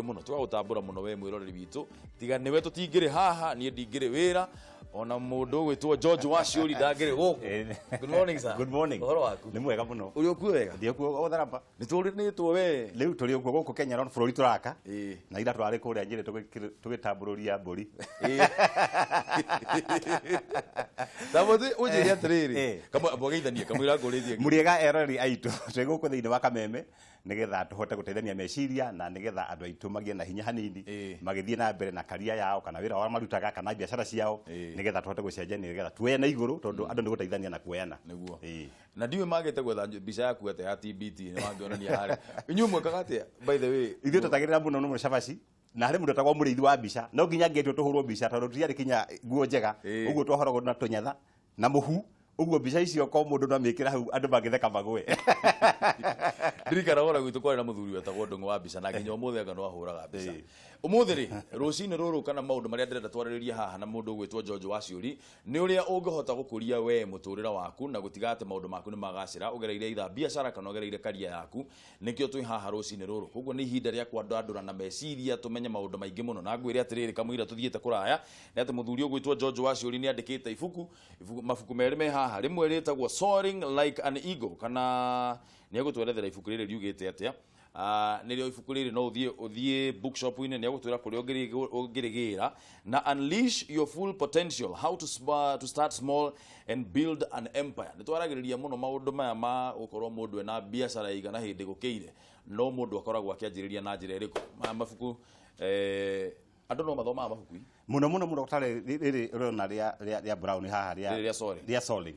thengio muno twagutambura muno we mwiroreri witu tiga niwe tutingire haha nie ndingire wira ona mundu gwitwo George Wachiuri ndangire guku. Good morning sir. Good morning. Horo waku Ni mwega muno. uri okuo wega Ndi okuo otharamba. ni turinitwo we Riu turi okuo guku Kenya ron bururi turaka na ira twari kuria njire tugitambururia mburi Tabote uje ya triri kama abogeithania kamwira ngurithie muriega erori aitu twi guku thiini wa Kameme nigetha tuhote guteithania meciria na nigetha andu aitu magie na hinya hanini magithie na mbere na karia yao kana wira wa marutaga kana biacara ciao nigetha tuhote gucenjania nigetha tuwe na iguru tondu andu ni guteithania na kueana niguo na ndiwe magete gwetha mbica yaku ate ya TBT ni wangionania hari inyu mwekaga atia by the way ithuĩ tutagirira muno no shabashi na hari mundu tagwa muriithi wa mbica no nginya ngetwo tuhurwo mbica tondu tutiari kinya nguo njega uguo twahoragwo na tunyatha na muhu uguo mbica icio ko mundu no amikira hau andu magitheka magwe ndirikana wora gwitu kwari na muthuri wetagwo ndungu wa mbica na nginya umuthi anga no ahuraga mbica umuthi ri rucini ruru kana maundu maria ndirenda twaririria haha na mundu gwitwo George Wachiuri ni uria ungihota gukuria we muturira waku na gutigate maundu maku ni magacira ugereire itha biacara kana ugereire karia yaku nikio twi haha rucini ruru koguo ni ihinda ria kwandandura na meciria tumenye maundu maingi muno na ngwire atiriri kamwira tuthiete kuraya ni ati muthuri gwitwo George Wachiuri ni andikite mabuku meri me haha rimwe ritagwo Soaring Like an Eagle kana ni agutwerethera ibuku riri riugite atia nirio ibuku riri no uthie bookshop ine ni agutwira kuri ongirigira na Unleash Your Full Potential, How to Start Small and Build an Empire. Ni twaragiriria muno maundu maya ma ukorwo mundu ena biacara igana hindi gukiire no mundu akoragwo akianjiriria na njira iriku mabuku andu no mathoma mabuku muno tare riri rona ria brown haha ria Soaring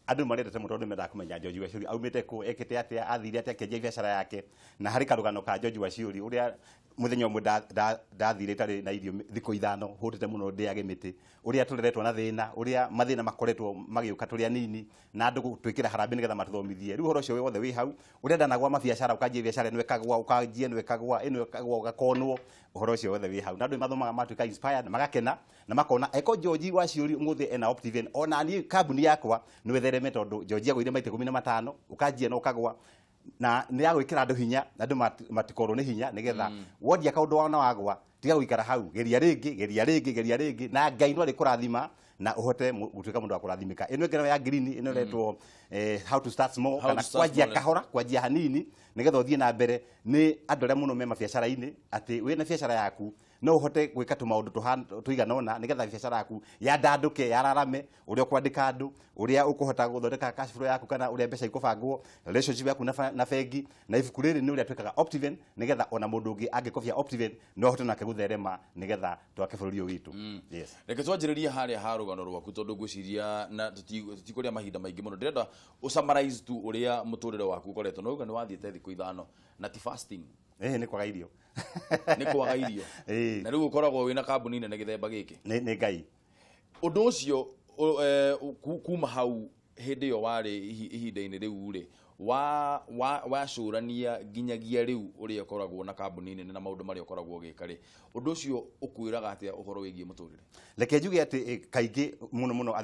andu marendete muno tondu menda kumenya George Wachiuri aumite ku ekite atia athire atia kenjia biacara yake na hari karugano ka George Wachiuri uria muthenya umwe ndathire tari na irio thiko ithano hutete muno ndiage miti uria tureretwo na thina uria mathina makoretwo magiuka turia nini na andu twikira harambe nigetha matuthomithie riu horo ucio wothe wi hau urenda nagwa mabiacara ukanjia biacara ino ekagwa ukanjia ino ekagwa ugakonwo horo ucio wothe wi hau na andu mathomaga matuika inspired magakena na makona eko George Wachiuri umuthi ena Optiven ona ni kambuni yakwa ni wethereme tondu George agwire maite 15 ukanjia no ukagwa na ni agwikira andu hinya andu matikorwo ni hinya nigetha wondia kaundu wana wagwa tiga guikara hau geria ringi na Ngai no ari kurathima na uhote gutuika mundu wa kurathimika ino ngero ya green ino retwo how to start small kana kwajia kahora kwajia hanini nigetha uthie na mbere ni andu aria muno me mabiacara ine ati wina biacara yaku no uhote gwika tu maundu tuiganona nigetha biacara yaku yandanduke yararame uria kwandika andu uria ukuhota guthondeka cash flow yaku kana uria mbeca ikubangwo relationship yaku na bengi na ibuku riri ni uria twikaga Optiven nigetha ona mundu ungi angikobia Optiven no ahote nake gutherema nigetha twake bururi witu yes reke twanjiriria haria harugano rwaku tondu ngwiciria na tutikuria mahinda maingi muno ndirenda usummarize tu uria muturire waku ukoretwo no ni wathiete thiko ithano na ti fasting ni kwaga irio ni kwaga irio na riu ukoragwo wina kambuni nene githemba giki ni Ngai undu ucio kuma hau hindi yo wari ihinda-ini riu ri wacurania nginyagia riu uria ukoragwo na kambuni nene na maundu maria ukoragwo gikari undu ucio ukwiraga atia uhoro wigie muturire reke njuge ati kaingi muno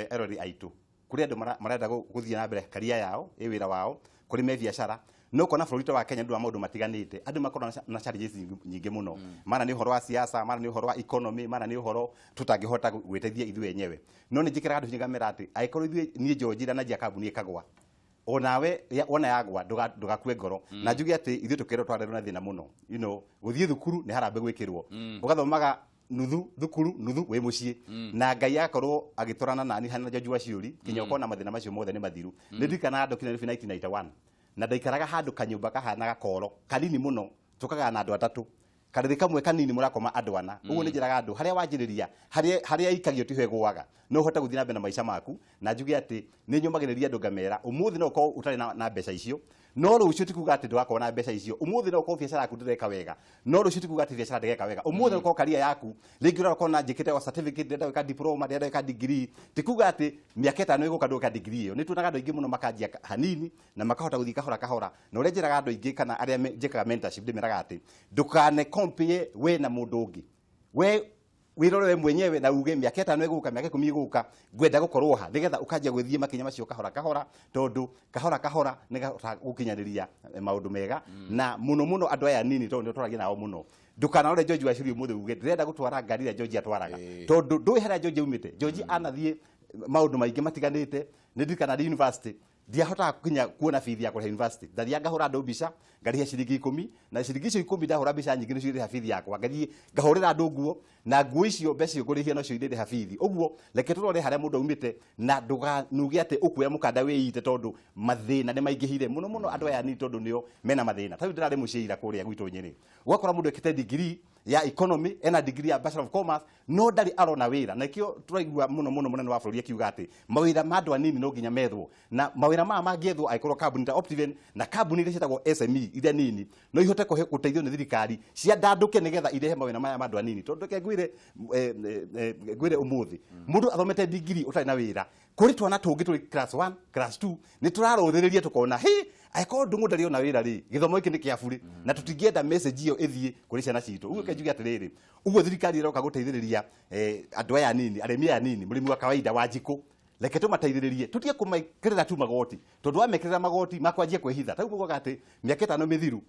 erori aitu kuri andu marenda guthie na mbere karia yao wira wao kuri me biacara no kona bururi wa Kenya ndu wa maundu matiganite andu makorwo na challenges nyingi muno mara ni uhoro wa siasa mara ni uhoro wa economy mara ni uhoro tutangihota gwitethia ithuĩ enyewe no ni njikira andu nyigamira ati aikorwo ithuĩ ni George na njia kambuni ikagwa onawe ona yagwa ndugakue ngoro na njuge ati ithuĩ tukero twarerwo na thina muno guthie thukuru ni harambe gwikirwo ugathomaga nuthu thukuru nuthu we mucie na Ngai akorwo agitorana nani hana George Wachiuri kinya ukona mathina macio mothe ni mathiru ni ndikana andu kina 1991 na ndaikaraga handu kanyumba kahana gakoro kanini muno tukaga na andu atatu kariri kamwe kanini murakoma andu ana uguo ni njiraga andu haria wanjiriria haria ikagio tihe gwaga no hota guthina mbere na maisha maku na njuge ati ni nyumagiriria andu ngamera umuthi no ko utari na mbeca icio no rucio tikuga ati ndwakona na mbeca icio umuthi no ko biacara yaku ndireka wega no rucio tikuga ati biacara ndireka wega umuthi no ko karia yaku ringi urako na njikite wa certificate ndenda weka diploma ndenda weka degree tikuga ati miaka 5 iguka nduka degree iyo ni tunaga andu ingi muno makanjia hanini na makahota guthika kahora no renjiraga andu ingi kana aria njikaga mentorship ndimeraga ati ndukane compare we na mundu ungi we wirore we mwenyewe na uge miaka 5 iguka miaka 10 iguka gwenda gukorwo ha nigetha ukanjia gwithie makinya macio kahora kahora tondu kahora kahora nigatha gukinyaniria maundu mega na muno andu aya nini tondu turagia nao muno ndukanarore George Wachiuri muthe uge ndirenda gutwara ngari ya George atwaraga tondu nduihera George umite George anathie maundu maingi matiganite ndirikana university ndiahota kunya kuona fees ya kũrĩha university ndathia ngahũra andũ mbica ngarihe ciringi 10 na ciringi icio 10 ndahũra mbica nyingĩ nĩcio irĩha fees yakwa ngathie ngahũrĩra andũ nguo na nguo icio mbeca icio ngũrĩhia nacio irĩha fees ũguo reke tũrore harĩa mũndũ umĩte na ndũganuge atĩ ũkuoya mũkanda wĩite tondũ mathĩna nĩ maingĩhire mũno andũ aya ni tondũ nĩo mena mathĩna tarĩu ndĩrarĩ mũcĩira kũrĩa gwitũ Nyĩrĩ ũgakora mũndũ ekĩte degree ya economy ena degree ya Bachelor of Commerce no ndari arona wĩra na kĩo tũraigua mũno mũnene wa bũrũri akiuga atĩ mawĩra ma andũ anini no nginya methwo na mawĩra maya mangĩethwo aikorwo kambuni ta Optiven na kambuni iria cietagwo SME iria nini no ihote gũteithio nĩ thirikari cia ndandũke nigetha irehe mawĩra maya ma andũ anini tondũ ke ngwire ũmũthĩ mũndũ athomete degree ũtarĩ na wĩra kũrĩ twana tũngĩ tũrĩ class 1 class 2 nĩ tũrarũthĩrĩria tũkona aikorwo ndung'u ndari ona wĩra rĩ gĩthomo gĩkĩ nĩ kĩaburi na tũtingĩenda message iyo ĩthiĩ kũrĩ ciana citũ ũguo kenjuge atĩrĩrĩ ũguo thirikari iroka gũteithĩrĩria andũ aya nini arĩmi aya nini mũrĩmi wa kawaida wa njikũ reke tũmateithĩrĩrie tutige kũmekĩrĩra tu magoti tondũ wamekĩrĩra magoti makwanjia kwĩhitha tarĩu kuuga atĩ mĩaka 5 mĩthiru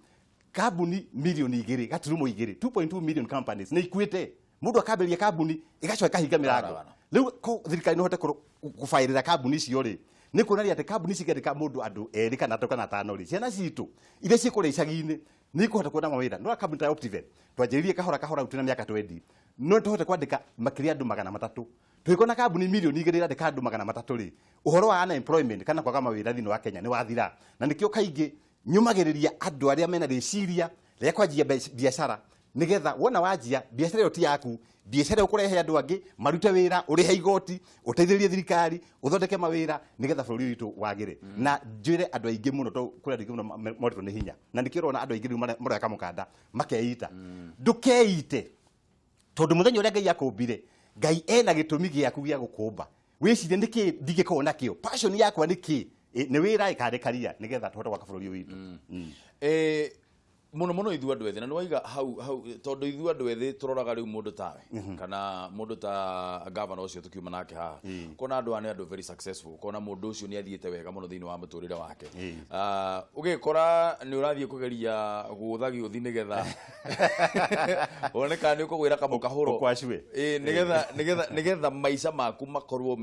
kambuni milioni 2 gaturumo 2.2 million companies nĩ ikuĩte mũndũ akambĩrĩria kambuni ĩgacoka ĩkahinga mĩrango rĩu thirikari no hote kũbaĩrĩra kambuni icio rĩ nĩ kuonaria atĩ kambuni cigendeka mũndũ andũ 2 kana 3 kana 5 rĩ ciana citũ iria cikũrĩa icagi-inĩ nĩ ikuhota kuona mawĩra no kambuni ta Optiven twanjĩrĩirie kahora tũna mĩaka 20 no tũhote kwandĩka makĩria andũ 300 twĩkona kambuni milioni 2 irandĩka andũ 300 rĩ ũhoro wa unemployment kana kwaga mawĩra thĩinĩ wa Kenya nĩ wathira na nĩkĩo kaingĩ nyumagĩrĩria andũ arĩa mena rĩciria rĩa kwanjia biacara nigetha wona wanjia biacara ĩyo ti yaku biacara ũkũrehe andũ angĩ marute wĩra ũrĩhe igoti ũteithĩrĩrie thirikari ũthondeke mawĩra nigetha bũrũri witũ wagĩre na njĩre andũ aingĩ mũno to kũrĩa andũ aingĩ mũno moritũ nĩ hinya na nĩkĩo ũrona andũ aingĩ rĩu maroya kamũkanda makeita ndũkeite tondũ mũthenya ũrĩa Ngai akũmbire Ngai ena gĩtũmi gĩaku gĩa gũkũmba wĩcirie nĩkĩ ndingĩkorwo nakĩo passion yakwa nĩkĩ nĩ wĩra ĩkandĩkaria nigetha tũhote gwaka bũrũri witũ muno ithu andu ethĩ na nĩwaiga hau tondu ithu andu ethĩ turoraga rĩu mũndũ tawe kana mũndũ ta governor ũcio tukiuma nake haha kona andu ane andu very successful kona mũndũ ũcio nĩ athiĩte wega mũno thĩinĩ wa mũtũrĩre wake ũgĩkora nĩ ũrathiĩ kũgeria gũtha gĩũthi nĩgetha oneka nĩ ũkũgwĩra kamũkahũro nĩgetha maica maku makorwo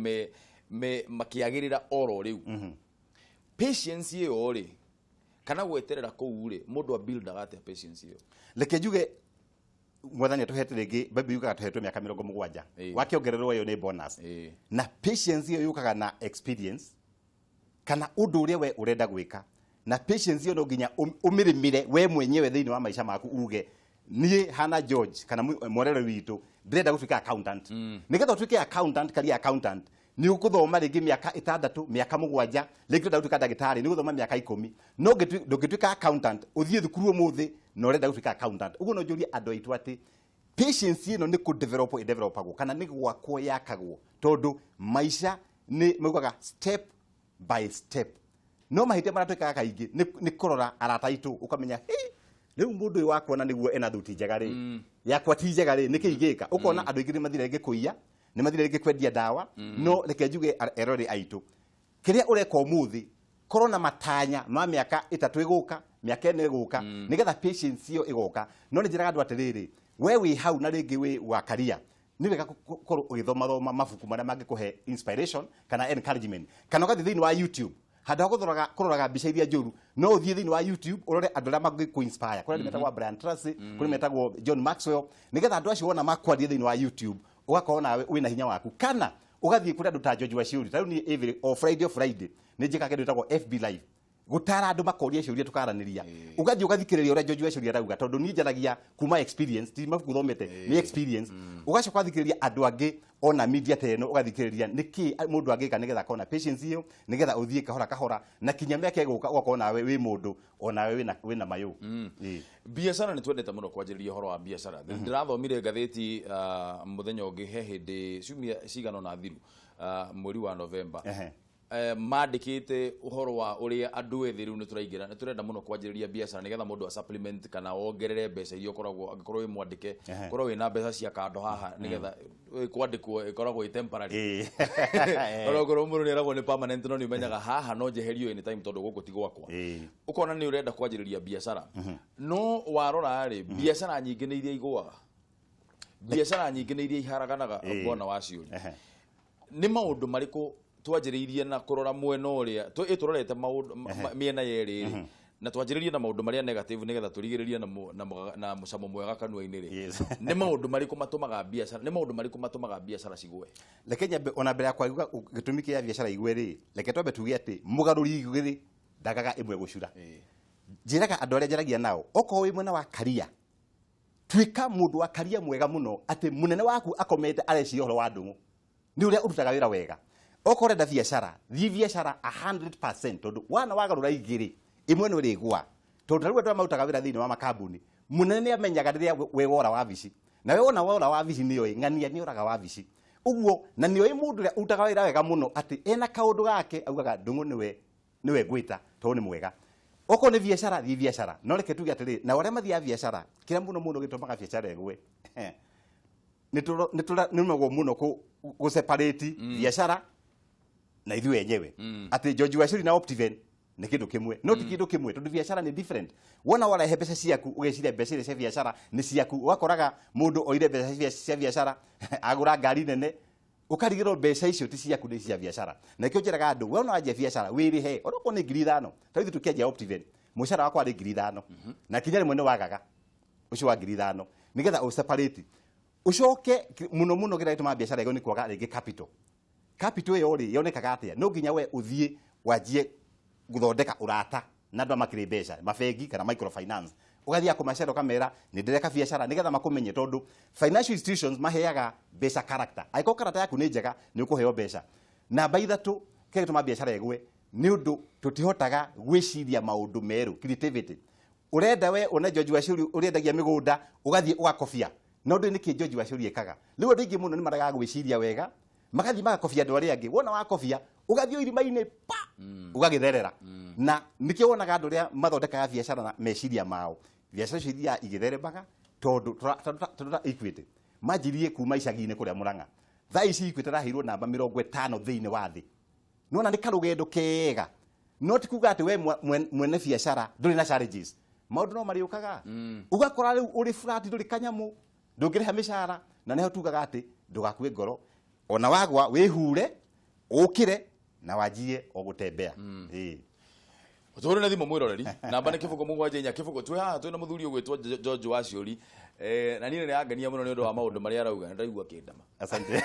makĩagĩrĩra oro rĩu patience ĩyo rĩ kana gweterera kũu rĩ mũndũ a build agate patience iyo reke njuge mwathani atuhete rĩngĩ bible yukaga tuhetwo mĩaka 70 wakĩongererwo yo nĩ bonus na patience iyo yukaga na experience kana ũndũ ũrĩa we ũrenda gwĩka na patience iyo no nginya ũmĩrĩmire we mwenyewe thĩinĩ wa maica maku uge niĩ hana George kana mwarero witũ ndĩrenda gũtuĩka accountant nĩgetha ũtuĩke accountant career accountant ni ukuthoma rĩngĩ mĩaka 6 mĩaka 7 rĩngĩ ndagũtuĩka ndagĩtarĩ ni guthoma mĩaka 10 no ndũngĩtuĩka accountant ũthiĩ thukuru ũmũthĩ no ũrenda gũtuĩka accountant ũguo no njũrie andũ aitũ atĩ patience ĩno nĩ developagwo kana nĩ gwakwo yakagwo tondũ maica nĩ maugaga step by step no mahĩtia maratuĩkaga kaingĩ nĩ kũrora arata aitũ ũkamenya rĩu mũndũ ũyũ wakuona nĩguo ena thuti njega rĩ yakwa ti njega rĩ nĩkĩ ingĩka ũkona andũ aingĩ nĩ mathire rĩngĩ kũiya nĩ mathire rĩngĩ kwendia dawa no reke njuge erori aitũ kĩrĩa ũreka ũmũthĩ korwo na matanya ma mĩaka 3 ĩgũka mĩaka 4 ĩgũka nigetha patience iyo ĩgoka no nĩ njĩraga andũ atĩrĩrĩ we wĩ hau na rĩngĩ wĩ wa career nĩ wega korwo ũgĩthoma mabuku marĩa mangĩkũhe inspiration kana encouragement kana ũgathiĩ thĩinĩ wa YouTube handũ ha kũroraga mbica iria njũru no ũthiĩ thĩinĩ wa YouTube ũrore andũ arĩa mangĩkũ-inspire kũrĩa metagwo Brian Tracy kũrĩa metagwo John Maxwell nigetha andũ acio wona makwaria thĩinĩ wa YouTube ugakorwo nawe wĩna hinya waku kana ugathiĩ kũrĩ andũ ta George Wachiuri tarĩu niĩ every Friday nĩ njĩkaga kĩndũ gĩtagwo FB live gutara andũ makoria ciũria tukaranĩria ugathiĩ ũgathikĩrĩria ũrĩa George Wachiuri arauga tondũ niĩ njaragia kuma experience ti mabuku thomete nĩ experience ugacoka thikĩrĩria andũ angĩ ona media ta ĩno ũgathikĩrĩria nĩkĩ mũndũ angĩka nĩgetha akona patience iyo nĩgetha ũthiĩ kahora na kinya mĩaka ĩgũka ũgakorwo nawe wĩ mũndũ ona we wĩna mayũ biacara nĩ twendete mũno kwanjĩrĩria ũhoro wa biacara ndĩrathomire ngathĩti mũthenya ũngĩ he hĩndĩ ciumia cigana na thiru mweri wa November mandikite uhoro wa uria andu ethi riu ni turaingira ni turenda muno kwanjiriria biacara nigetha mundu a supplement kana wongerere mbeca irio koragwo angikorwo wi mwandike korwo wi na mbeca cia kando haha nigetha kwandikwo ikoragwo i temporary korwo mundu ni eragwo ni permanent no ni umenyaga haha no njeherio any time tondu guku ti gwakwa ukona ni urenda kwanjiriria biacara no warora ri biacara nyingi ni iria igwaga biacara nyingi ni iria iharaganaga bwana Wachiuri ni maundu mariku twanjiriirie na kurora mwena uria turorete maundu miena yeri na twanjiriirie na maundu maria negative nigetha turigiririe na mucamo mwega kanua-ini ri ni maundu mariku matumaga biacara ni maundu mariku matumaga biacara cigwe leke nyambe ona mbere yakwa gitumi kia biacara igwe ri leke twambe tuge ati mugaruri igwe ri ndagaga imwe gucura njiraga andu aria njaragia nao oko wi mwena wa karia twika mundu wa karia mwega muno ati munene waku akomete areci horo wa ndungu ni uria urutaga wira wega oko renda biacara thi biacara 100% tondu wana wagarura igiri imwe no rigwa tondu riu mautaga wira thini wa makambuni munene amenyaga riria we wora wabici na we wona wora wabici niyo ng'ania ni oraga wabici uguo na niyo mundu ria utaga wira wega muno ati ena kaundu gake augaga ndungu niwe gwita tondu ni mwega oko ni biacara thi biacara no reke tuge atiri na ore mathia biacara kira muno gitumaga biacara egwe nituramagwo muno ku separate biacara na ithu wenyewe ati George Wachiuri na Optiven ni kindu kimwe no ti kindu kimwe tondu biacara ni different wona wala he mbeca ciaku ugeciria mbeca cia biacara ni ciaku ugakoraga mundu oire mbeca cia biacara agura ngari nene ukarigirwo mbeca icio ti ciaku ni cia biacara na kio njiraga andu wona wanjia biacara wirihe onako ni 5,000 taithu tukianjia Optiven mucara wakwa ni 5,000 na kinyari mwene wagaga ucio wa 5,000 nigetha u separate ucoke muno gira ituma biacara ego ni kwaga ringi capital yo ri yonekaga atia no nginya we uthie wanjie guthondeka urata na andu makiri mbeca mafengi kana microfinance ugathia kumacero kamera ni ndireka biacara nigetha makumenye tondu financial institutions maheaga mbeca character aiko karata yaku ni njega ni ukuheo mbeca namba 3 kile tuma biacara egwe ni undu tutihotaga gwiciria maundu meru creativity urenda we una George Wachiuri urendagia migunda ugathie ugakofia no ndu ni ki George Wachiuri ekaga riu andu ingi muno ni maraga gwiciria wega magathi magakofia andu aria angi wona wakofia ugathio irima-ini pa ugagitherera na nikio wonaga andu aria mathondekaga biacara na meciria mao biacara ciria igitheremaga tondu tuta Equity manjirie kuma icagi-ini kuria Murang'a thaa ici Equity rahirwo namba 50 thiini wa thi nona ni karugendo kega no ti kuga ati we mwene biacara nduri na challenges maundu no mariukaga ugakora riu uri flat nduri kanyamu ndungiriha mishara na neho tugaga ati ndugakue ngoro ona wagwa wihure ukire na wajie ogutembea Utore na thimo mwiroreri namba ni kifugo mugwanje nya kifugo twi haha twi na muthuri ugwitwa George Wachiuri na nini ni angania muno ni undu wa maundu maria arauga ndaigua kindama asante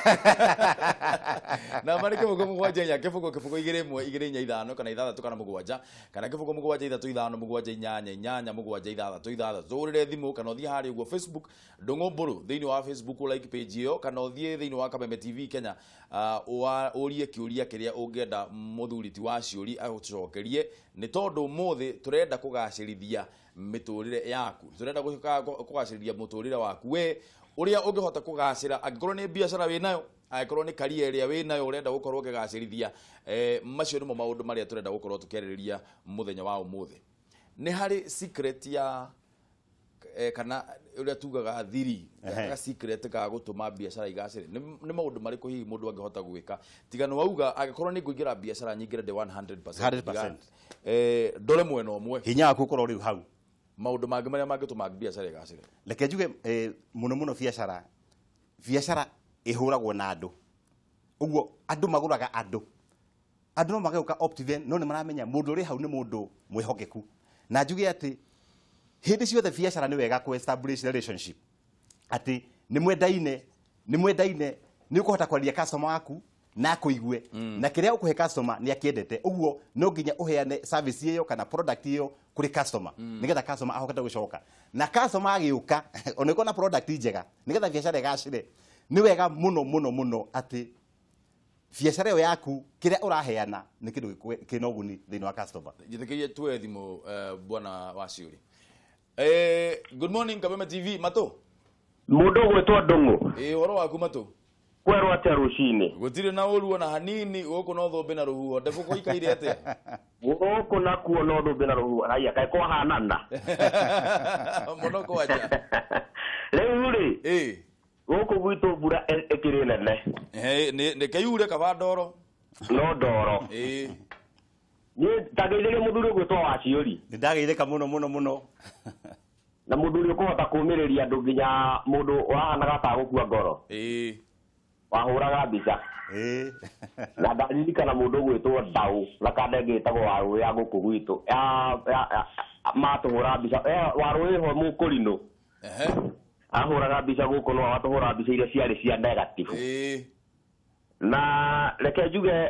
namba ni kifugo mugwanje nya kifugo 2-1-2-5 kana 6 kana mugwanja kana kifugo mugwanje 3-5 mugwanje 8 mugwanje 6 zurire thimu kana uthie hari uguo Facebook ndungu mburu thiini wa Facebook like page iyo kana uthie thiini wa Kameme TV Kenya urie kiuria kiria ungienda muthuri ti Wachiuri agucokerie ni tondu muthi turenda kugacirithia miturire yaku turenda kugacirithia muturire waku we uria ungihota kugacira angikorwo ni biacara wi nayo angikorwo ni career iria wi nayo urenda gukorwo ukigacirithia macio nimo maundu maria turenda gukorwo tukeriria muthenya wa umuthi ni hari secret ya kana uria tugaga thiri ga secret ka gutuma biacara igacire ni maundu mariku hihi mundu angihota gwika tigano wauga angikorwo ni nguingira biacara nyingire de 100% ndore mwena omwe hinya waku ukorwo riu hau maundu mangi maria mangituma biacara igacire leke njuge muno biacara ihuragwo na andu uguo andu maguraga andu no mageuka Optiven no ni maramenya mundu uri hau ni mundu mwihokeku na njuge ati hindi ciothe biacara ni wega ku establish relationship ati ni mwendaine ni ukuhota kwaria customer waku na kuigue na kiria ukuhe customer ni akiendete uguo no nginya uheane service iyo kana product iyo kuri customer nigetha customer ahokete gucoka na customer agiuka oneko na product njega nigetha biacara igacire ni wega muno ati biacara yo yaku kiria uraheana ni kindu kina uguni thiini wa customer jithikirie tuwe thimu bwana Wachiuri good morning Kameme TV Mato mundu gwetwa ndungu waro waku Mato kwerwo atia rucini gutire na uruo na hanini guku no thombe na ruhuho ndefu ko ikaire atia guku na kuo no thombe na ruhuho haya kai ko hanana muno ko aja riu ri guku gwitu mbura ikiri nene ne kayure kabandoro no ndoro ni tageire muthuri gwitwo Wachiuri ni ndageitheka muno na muthuri kuhota kumiriria andu nginya mundu wahanaga ta gukua ngoro wahuraga mbica na ndaririkana mundu gwitwo Ndau na kandenge itagwo waru ya guku gwitu matuhura mbica waru iho mukurino ahuraga mbica guku no atuhura mbica iria ciari cia negative na reke njuge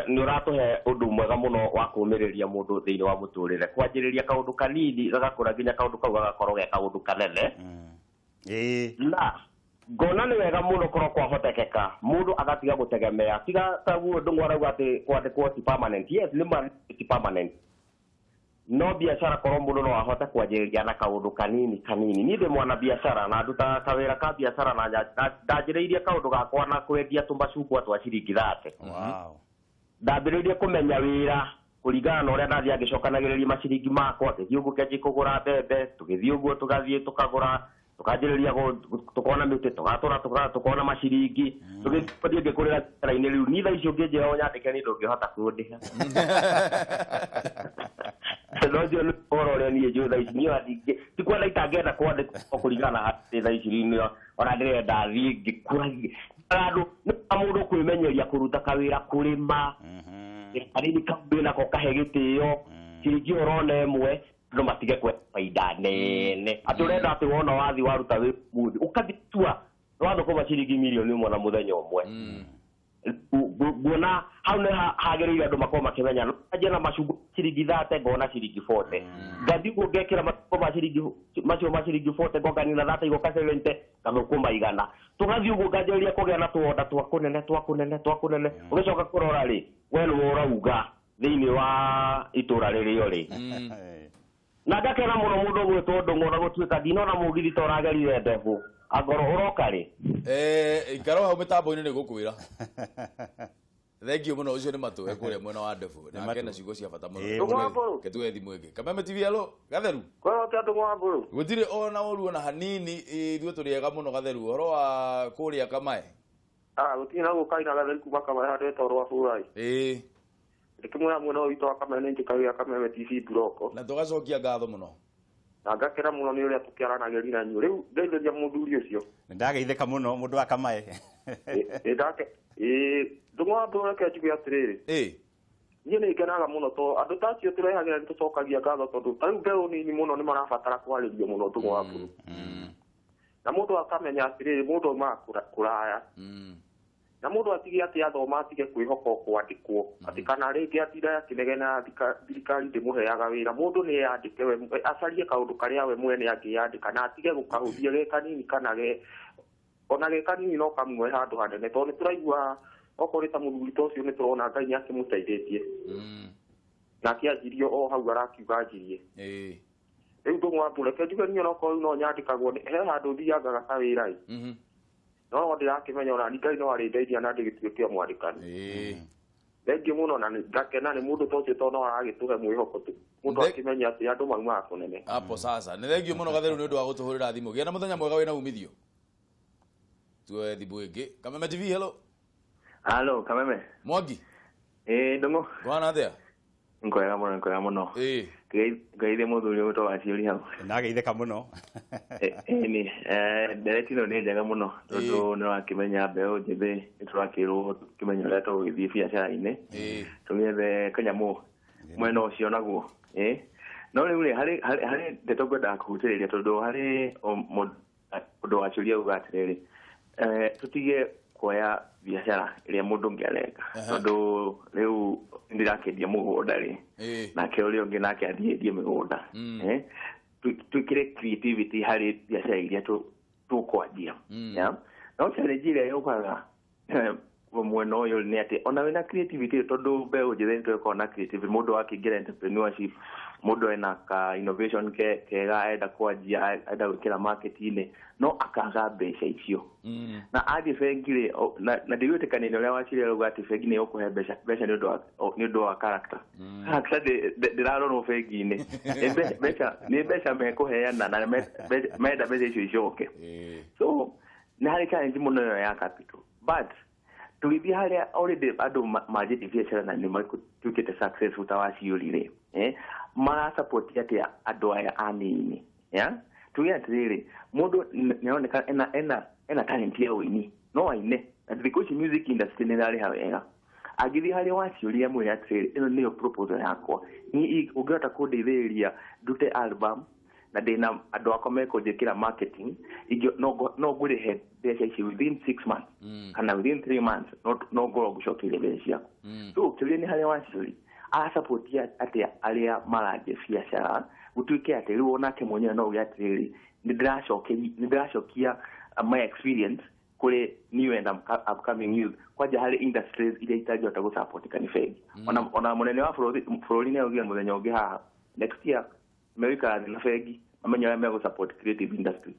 ni uratuhe undu mwega muno wa kumiriria mundu thiini wa muturire kwanjiriria kaundu kanini gagakura nginya kaundu kau gagakorwo ge kaundu kanene na ngona ni wega muno korwo kwahotekeka mundu agatiga gutegemea tiga taguo ndungu arauga ati kwandikwo ti permanent yes ni permanent no biacara korwo mundu no ahote kwanjiriria na kaundu kanini ni ndi mwana biacara na nduta kawira ka biacara na ndanjiriirie kaundu gakwa na kwendia tumbacungwa twa ciringi 30 ndambiriirie kumenya wira kuringana na uria ndathia ngicokanagiriria maciringi makwa ngithii uguo kenji kugura mbembe tugithii uguo tugathii tukagura tukanjiriria tukona miti tugatura tukona maciringi tugithii ngikurira raini riu ni tha icio nginjira onyandike ni ndungihota kundiha Nojo no ore ni juda isinyo adige tikwa laita ngenda kwandikwo kuringana hati tha ici ona ndirenda thii ngikuragia andu mundu kwimenyeria kuruta kawira kurima arimi kabina ko kahe gitio ciringi orona emwe no matige kwe faida nene aturenda ati wona wathi waruta wi muthi ukabitua watho ko ciringi milioni mwana muthenya omwe guona hau ne hagereire andu makoma kimenya ajena macungu ciringi 30 ngona ciringi 40 ngathi ngekira makoma ciringi macio maciringi 40 ngogani na 30 igoka 70 kathukuma igana tugathi uguo ngajeria kugia na tuonda twakunene ugicoka kurora ri we no urauga thiini wa itura ririo ri na ngakena muno mundu gwitwo ndungu na gutuika ndinona mugithi toragerire ndefu agoro uroka ri ikaro hau mitambo-ini ni gukwira thengiu muno ucio ni matu kuria mwena wa ndefu na akena ciugo cia bata muno ketuge thimu ingi Kameme TV alo gatheru kwa tia ndu mwa mburu gutire ona uruo na hanini ithuĩ turiega muno gatheru horo wa kuria Kamae gutina gukaina gatheru kuma Kamae handu etwarwo burai ikimwe hamwe no witwa Kameme njikagia Kameme TV broko na tugacokia ngatho muno na ngakera muno ni uria tukiaranageria nanyu riu ndeithia muthuri ucio ndageitheka muno mundu wa Kamae ndake ndumwa mburu ke njuge atiriri niĩ nĩ ngenaga muno to andu tacio turehagira ni tucokagia ngatho tondu tariu mbeu nini muno ni marabatara kwaririo muno ndumwa wa mburu na mundu akamenya atiriri mundu ma kuraya na mundu atige ati athoma atige kwihoka kwandikwo ati kana ringi atira akinegena thirikari ndimuheaga wira mundu ni yandike we acarie kaundu karia we mwene angiyandika na atige gukahuthia ge kanini kana ge ona ge kanini no kamwe handu hanene to ni turaigua okorita muthuri tocio ni turona Ngai ni akimuteithĩtie na akianjirio o hau arakiuga anjirie riu ndumwa mburu ke njuge niĩ no no nyandikagwo he handu thiaga gakawira no ndirakimenya ona Ngai no arindeithia na ndigituĩke mwandikani thengiũ muno na ngakena nĩ mundu tocio to no aragĩtuhe mwĩhoko tu mundu akimenya atĩ andũ maumaga kũnene hapo sasa nĩ thengiũ muno gatheru nĩ ũndũ wa gũtũhũrĩra thimũ gĩa na mũthenya mwega wĩna umithio tuoe thimũ ĩngĩ Kameme TV hello Kameme Mwangi ndungu kwana atia nkwega muno ngeithie muthuri witwo Wachiuri hau ndageitheka muno ni nderetino ni njega muno tondu ni wakimenya mbeu njithi niturakirwo tukimenya uria tugithii biacara-ini tugethe kanyamu mwena ucio naguo no riu ri hari ndeto ngwendaga kuhutiriria tondu hari undu Wachiuri auga atiriri tutige kuoya biacara iria mundu ngiareka tondu riu ndirakendia mugunda ri nake uria ungi nake athiendie migunda twikire creativity hari biacara iria tukwanjia no challenge iria yukaga mwena uyu ni ati ona wina creativity tondu mbeu njithe nitweko na creativity mundu akingera entrepreneurship mundu ena ka innovation kega enda kwanjia enda gwikira market-ini no akaga mbeca icio na athi bengi na ndigwitikania uria Wachiuri auga ati bengi ni ukuhe mbeca ni undu wa character ndirarorwo bengi-ini ni mbeca mekuheana na menda mbeca icio icoke so ni hari challenge muno ya capital but tulithia haria already andu majiti biacara na ni matukite successful ta Wachiuri mara support yake andu aya anini tuya atiriri mundu nioneka ena talent ya wini no aine na because music industry ni rari hawega agithi hari Wachiuri amwe atiriri ino niyo proposal yakwa ni ungehota kundetheria ndute album na ndina andu akwa mekunjikira marketing no ngurihe mbeca ici within 6 months kana within 3 months no ngorwo ngucokire mbeca ciaku so turia ni hari Wachiuri support ati aria maraje biacara gutuike ati riu onake mwenyewe no ugiatiriri nindiracokia my experience kuri new and upcoming youth kwaja hari industries iria itangihota gusupport kani bengi ona munene wa bururi ni augia muthenya ungi haha next year America na bengi amenya me gusupport creative industry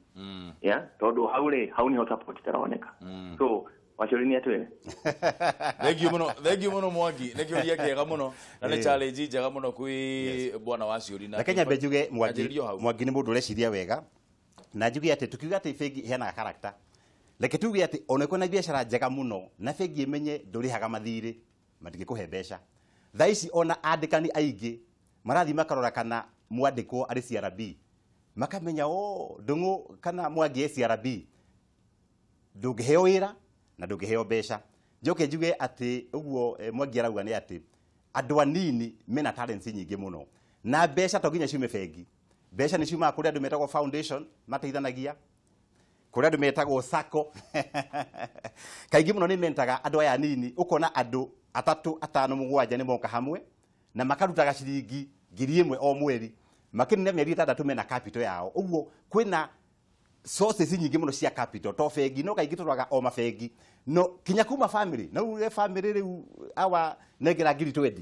tondu hau ni ho support taroneka so Wachiuri ni atwe thank you muno Mwangi ne kiuria kega muno na ne challenge njega muno kwi bwana Wachiuri na Kenya bejuge Mwangi ni mundu ureciria wega na njugi ati tukiuga ati bengi hena character leke tuge ati oneko na biacara njega muno na bengi imenye ndurihaga mathiri matingikuhe mbeca thaici ona andikani aingi marathi makarora kana mwandiko ari CRB makamenya ndungu kana Mwangi CRB ndungiheo wira na ndungiheo mbeca njoke njuge ati uguo Mwangi arauga ni ati andu anini mena talents nyingi muno na mbeca to nginya ciume bengi mbeca ni ciuma kuri andu metagwo foundation mateithanagia kuri andu metagwo sacco kaingi muno ni mentaga andu aya nini ukona andu 3 5 7 ni moka hamwe na makarutaga ciringi 1000 o mweri makinne mieri 6 mena capital yao uguo kwina sources nyingi muno cia capital to bengi no kaingi turaga o mabengi no kinya kuma family no uge family riu awa negera 20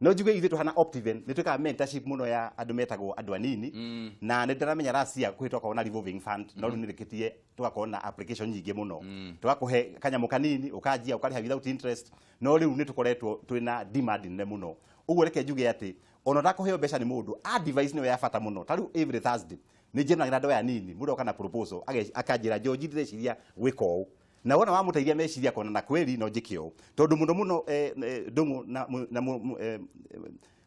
no njuge ithu tuhana Optiven nitweka mentorship muno ya andu metagwo andu anini na nindiramenya racia kwitoka ona revolving fund no nirikitie tukakona application nyingi muno tugakuhe kanyamu kanini ukajia ukariha without interest no riu nitukoretwo twina demand ne muno uguo reke njuge ati ona ndakuheo mbeca ni mundu a device niyo ya bata muno tariu every Thursday ni jena ngira ndoya nini mundu kana proposal akajira George ndiciria gwiko na wona wamuteithia meciria kona na kweli no njikio tondu muno ndungu na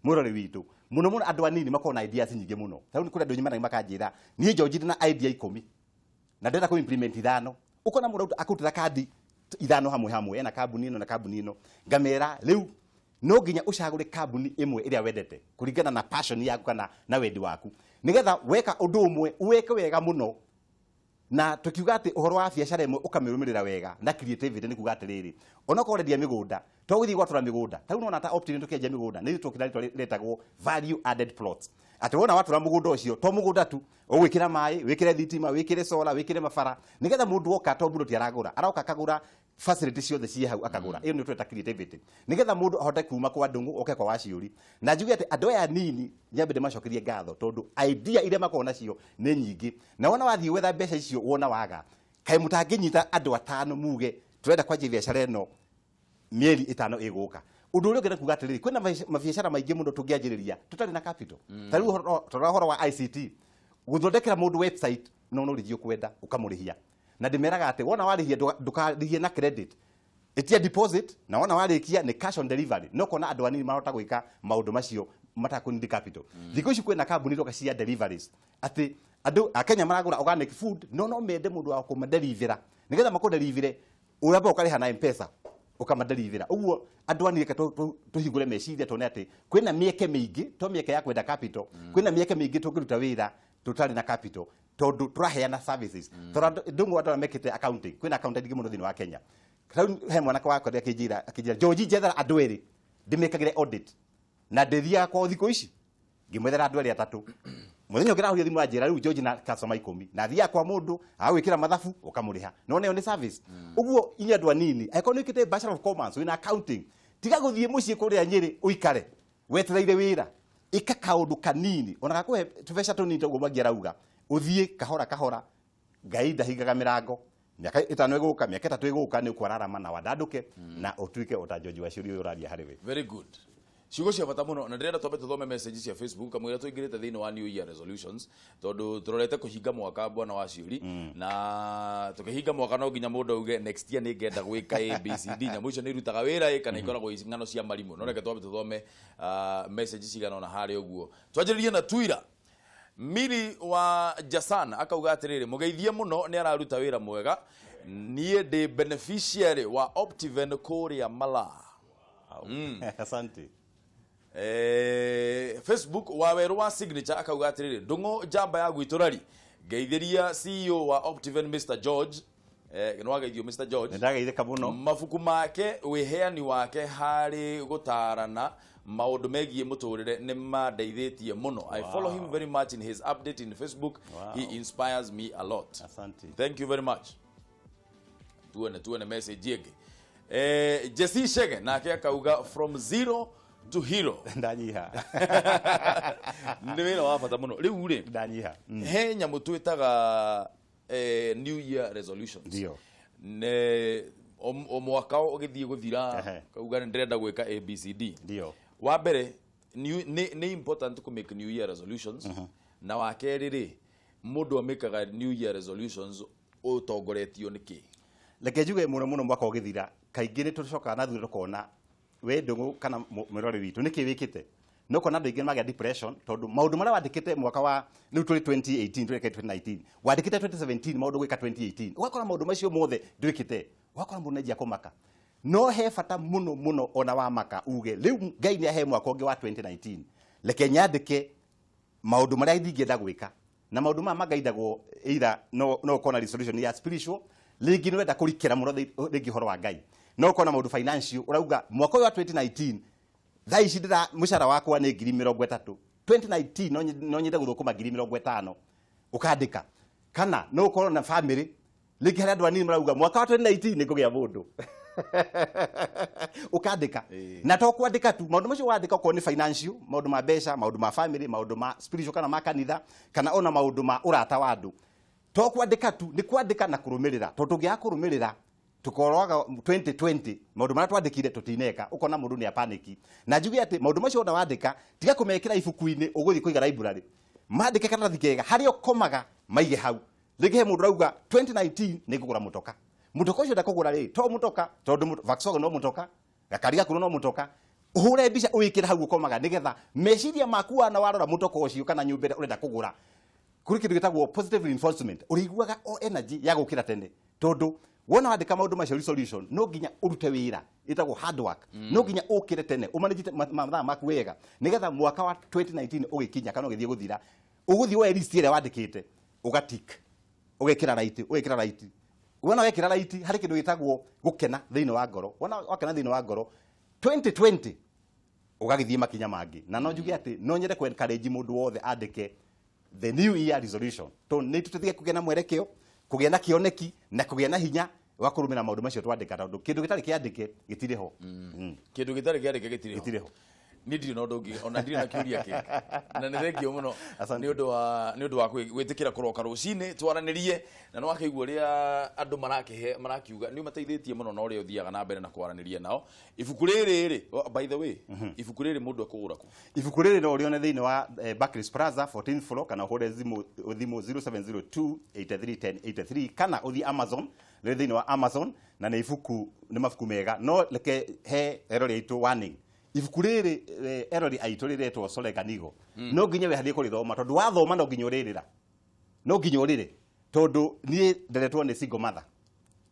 murori witu muno andu anini makona ideas nyingi muno tariu kuri andu nyimana makajira ni George na idea 10 na ndenda ku implement ithano ukona mundu akutira kadi ithano hamwe ena kambuni ino na kambuni ino ngamera riu no nginya ucagure kambuni imwe iria wendete kuringana na passion yaku kana na wendi waku nigetha weka undu umwe uweke wega muno na tukiuga ati uhoro wa biacara imwe ukamirumirira wega na creativity ni kuga atiriri ona ko rendia migunda to guthi gwatura migunda tau no na ta Optiven tukienja migunda ni tukira letagwo value added plots ati wona watura mugunda ucio to mugunda tu ugwikira mai wikire thitima wikire solar wikire mafara nigetha mundu oka to mburu ti aragura aroka kagura facility ciothe cie hau akagura iyo ni tweta creativity nigetha mundu ahote kuma kwa ndungu oke kwa Wachiuri na njuge ati andu aya nini nyambire macokerie ngatho tondu idea ile makona cio ni nyingi na wona wathi wetha mbeca icio wona waga kai mutanginyita andu 5 muge twenda kwanjia biacara eno mieri 5 iguka undu uri ngena kuga atiriri kwina mabiacara maingi muno tungianjiriria tutari na capital tariu torahoro wa ICT guthondekera mundu website no rigio kwenda ukamurihia na ndimeraga ati wona warihia ndukarihie na credit etia deposit na wona warikia ni cash on delivery no kona andu anini marota gwika maundu macio matakunidi capital thiko ici kwina kambuni roka cia deliveries ati andu akenya maragura organic food no mende mundu wa kumadelivera nigetha makudelivere uraba ukariha na M-Pesa ukamadelivera uguo andu anini tuhingure meciria tone ati kwina mieke mingi to mieke ya kwenda capital kwina mieke mingi tungiruta wira tutari na capital tondu turaheana services ndungu andu mekite accounting kwina accountant muno thini wa Kenya he mwanaka wako akijira George jethera andu eri ndimekagire audit na ndethia kwa thiko ici ngimwethera andu eri 3 muthenya ngira huyo thimu ajira riu George na customer 10 na thia kwa mundu agwikira mathabu ukamuriha no neyo ni service uguo inya ndwa nini economic bachelor of commerce wina accounting tiga guthie mucie kuria Nyeri uikare wetereire wira ika kaundu kanini ona gakuhe tubesha tunini tugumagia rauga uthie kahora Ngai ndahingaga mirango miaka 5 iguka miaka 3 iguka ni kwararama na wadanduke na utuike uta George Wachiuri uyu uraria hariwe. Very good. Ciugo cia bata muno na ndirenda twambe tuthome message cia Facebook kamwira tuingirite thiini wa New Year resolutions tondu turorete kuhinga mwaka bwana Wachiuri na tukihinga mwaka no nginya mundu auge next year ni ngenda gwika ABCD na mwisho ni rutaga wira kana ikoragwo ngano cia marimu no reke twambe tuthome message cigana na hari uguo twanjiririe na Twitter. Miri wa Jasana akauga atiriri mugeithie muno ni araruta wira mwega nie de beneficiary wa Optiven kuria Mala. Asante. Facebook wa weru wa signature akauga atiriri ndungo jamba ya gwiturari geithiria CEO wa Optiven Mr George no ageithio Mr George ndageithika muno mafuku make wiheani wake hari gutarana maundu megie muturire ni mandeithĩtie muno. I follow him very much in his update in Facebook. He inspires me a lot. Asante. Thank you very much. Tuone message yake Jesse Shege nake akauga from zero to hero ndanyiha niwira wa bata muno riu ri ndanyiha he nyamu twitaga New Year resolutions ndio ne o mwaka ugithie guthira kauga ndirenda gwika ABCD ndio wa mbere ni important to make New Year resolutions na wa keri ri mundu amekaga New Year resolutions utongoretio niki leke juge muno mwaka ugithira kaingĩ nĩ tũcoka na thutha tukona we ndungu kana mirore witu niki wikite no kona ndu ingĩ magia depression tondu maundu maria wandikite mwaka wa ni 2018 2019 wandikite 2017 maundu gwika 2018 ugakora maundu macio mothe ndwikite ugakora mundu nejia kumaka no he bata muno ona wa maka uge riu Ngai ni ahe mwaka ungi wa 2019 leke nyandike maundu maria ndingĩenda gwika na maundu ma magaidagwo either no kona resolution ya spiritual lingi ni wenda kurikira muno lingi horo wa Ngai no kona maundu financial urauga mwaka wa 2019 thaici ndira mushara wakwa ni 30 2019 no nyende guthukuma 50 ukandika kana no ukorwo na family lingi hari andu anini marauga mwaka wa 2019 ni kugia mundu ukandika na to kwandika tu maundu macio wandika ko ni financial maundu ma mbeca maundu ma family maundu ma spiritual kana ma kanitha kana ona maundu ma urata wa andu to kwandika tu ni kwandika na kurumirira to tungia kurumirira tukoroga 2020 maundu maria twandikire tutineka ukona mundu ni apaniki na njugi ati maundu macio ona wandika tiga kumekira ibuku-ini uguthi kuiga library mandike karatathi kega hario komaga maige hau rĩngĩ he mũndũ rauga 2019 nĩ ngũgũra mũtoka ucio ndakũgũra rĩ to mũtoka tondũ Volkswagen no mũtoka gakari gaku no mũtoka ũhũre mbica ũwĩkĩre hau ũkomaga nĩgetha meciria maku wana warora mũtoka ũcio kana nyũmba ũrenda kũgũra kuri kindu gitagwo positive reinforcement uriguaga o energy ya gukira tene tondu wona wandika maundu macio resolution no nginya urute wira itagwo hard work no nginya ukire tene umanajite mathaa maku wega nigetha mwaka wa 2019 ugikinya kana ugithie guthira uguthie we list ile wandikite ugatik ugekira right wona wekira right hari kindu gitagwo gukena thiini wa ngoro wona wakena thiini wa ngoro 2020 ugagithie makinya mangi na no njugi ati no nyende ku encourage mundu wothe andike the new year resolution to ni tutithie kugena mwerekeo kugena kioneki na kugena hinya wa kurumira maundu macio twandika tondu kindu gitari kiandike gitiriho kindu gitari kiandike gitiriho ni ndiri no ndungi ona ndiri na kiuria kingi na ni thengio muno ni undu wa gwitikira kuroka rucini twaranirie na no akaigua ria andu marakiuga ni mateithĩtie muno no ria uthiaga na mbere na kwaraniria nao ibuku riri by the way ibuku riri mundu akugura ku ibuku riri no rione thiini wa Barclays Plaza 14th floor kana hore thimu 0702831083 kana uthi Amazon riri thiini wa Amazon na ni ibuku ni mabuku mega no leke he erori itu warning ibuku riri erori aitu riretwo Soleganigo no nginya we hathie kurithoma tondu wathoma no nginya uririra no nginya urire tondu ni nderetwo ni single mother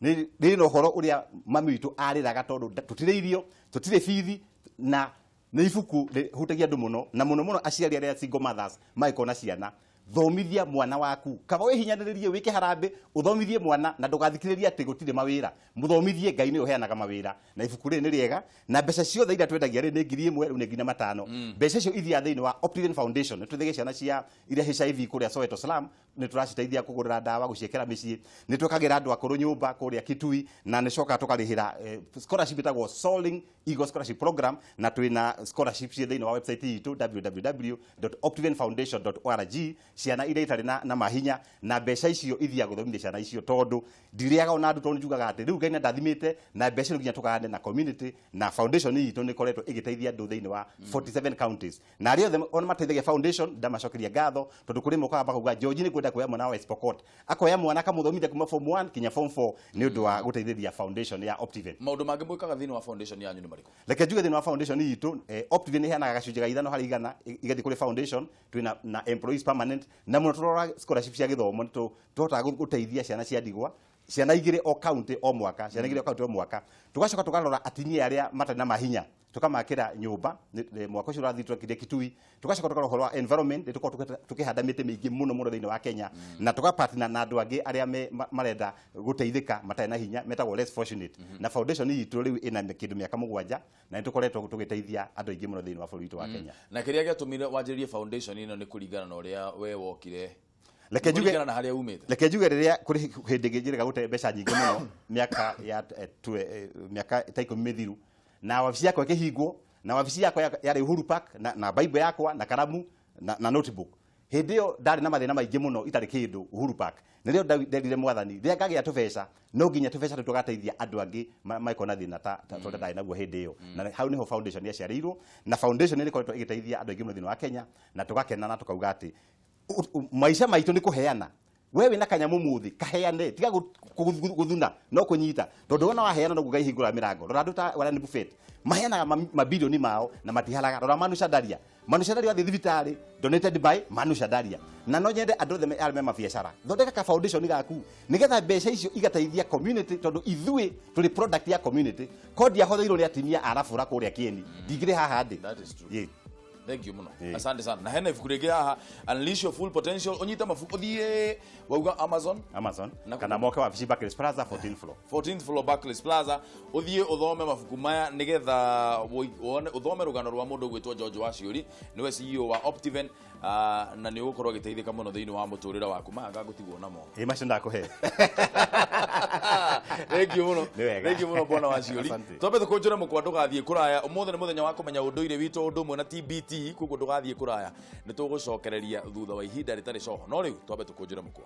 ni no horo uria mami witu ariraga tondu tutire irio tutire fithi na ni ibuku hutagia andu muno na muno aciari aria single mothers maikona ciana thomithia mwana waku kaba we hinyaniririe wike harambe uthomithie mwana na ndugathikiriria ati gutire mawira muthomithie Ngai ni uheanaga mawira na ibuku ri ni riega na mbeca ciothe ira twendagia ri ni 1,000 ri ni 5,000 mbeca icio ithia thiini wa Optiven Foundation ni tuthigie ciana cia iria HIV kuria Soweto Slum ni turaciteithia kugurira ndawa guciekera micii ni tukagira andu akuru nyumba kuria Kitui na ni coka tukarihira scholarship itagwo Soaring Eagle Scholarship Program na twina scholarship cie thiini wa website yitu www.optivenfoundation.org ciana iria itari na mahinya na mbeca icio ithia guthomithia ciana icio tondu ndiriaga ona andu tondu njugaga ati riu Ngai na ndathimite na mbeca no nginya tukagane na community na foundation yitu ni koretwo igiteithia andu thiini wa 47 counties na ario them on mateithagia foundation ndamacokeria ngatho tondu kuri muka kuga George ni kwenda kuya mwana wa West Pokot akoya mwana kamuthomithia kuma form 1 kinya form 4 ni undu wa guteithia foundation ya Optiven. Maundu mangi mwikaga thiini wa foundation yanyu ni mariko? Reke njuge thiini wa foundation yitu Optiven ihanaga gacunjĩ ga 5 harĩ 100 igathi kuri foundation twina na employees permanent na muno turora scholarship cia githomo tuhota guteithia ciana cia ndigwa ciana igire o county o mwaka ciana igire o county o mwaka tugacoka tukarora atimia aria matari na mahinya tukamakira nyumba mwaka ucio rathi twakire Kitui tugacoka tukarora horo wa environment tukihanda miti mingi muno thiini wa Kenya na tukapartner na andu angi aria marenda guteithika matari na hinya metagwo less fortunate na foundation yitu riu ina kindu miaka 7 na nitukoretwo tugiteithia andu aingi muno thiini wa bũrũri witu wa Kenya na kiria giatumire wanjiririe foundation ino ni kuringana na uria we wokire Leke njuge riria kuri hindi ngijirega gute mbeca nyingi muno miaka ya miaka 10 mithiru na wabici yakwa ikihingwo na wabici yakwa yari Uhuru Park na Bible yakwa na karamu na notebook hindi yo ndari na mathina maingi muno itari kindu Uhuru Park nirio nderire mwathani ria ngagia tubeca no nginya tubeca tugateithia andu angi maikona thina ta tondu ndari naguo hindi yo na hau niho foundation yaciarirwo na foundation ni koretwo igiteithia andu angi muno thini wa Kenya na tugakena na tukauga ati maisha maitu ni kuheana wewe na kanyamu muthi kaheane tiga guthuna no kunyita tondu ona waheana no Ngai hingura mirango rora nduta wala ni buffet maheanaga mabilioni mao na matiharaga rora manusha daria wathi thibitari donated by manusha daria na no nyende andu the arme mabiacara thondeka ka foundation gaku nigetha mbeca icio igateithia community tondu ithui tuli product ya community kodi ya hothairwo ni atimia arafura kuria Kieni ndigire haha ndi. That is true. Yeah. Thank you muno. Asante sana. Na hena ifuku rege haha unleash your full potential onyita mafuku thie wauga Amazon na kana moke wa Vici Barclays Plaza 14th floor Barclays Plaza uthie uthome mafuku maya nigetha wone uthome rugano rwa mundu gwitwa George Wachiuri niwe CEO wa Optiven na ni ukorwo giteithika muno thiini wa muturira waku manga gutigwo namo macio ndakuhe. Thank you muno bwana Wachiuri tobe tukunjura mukwa ndugathie kuraya umuthe ni muthenya wa kumenya unduire witu undu mwe na TBT kuko ndugathie kuraya nitugucokereria thutha wa ihinda ritari coho no riu tobe tukunjura mukwa.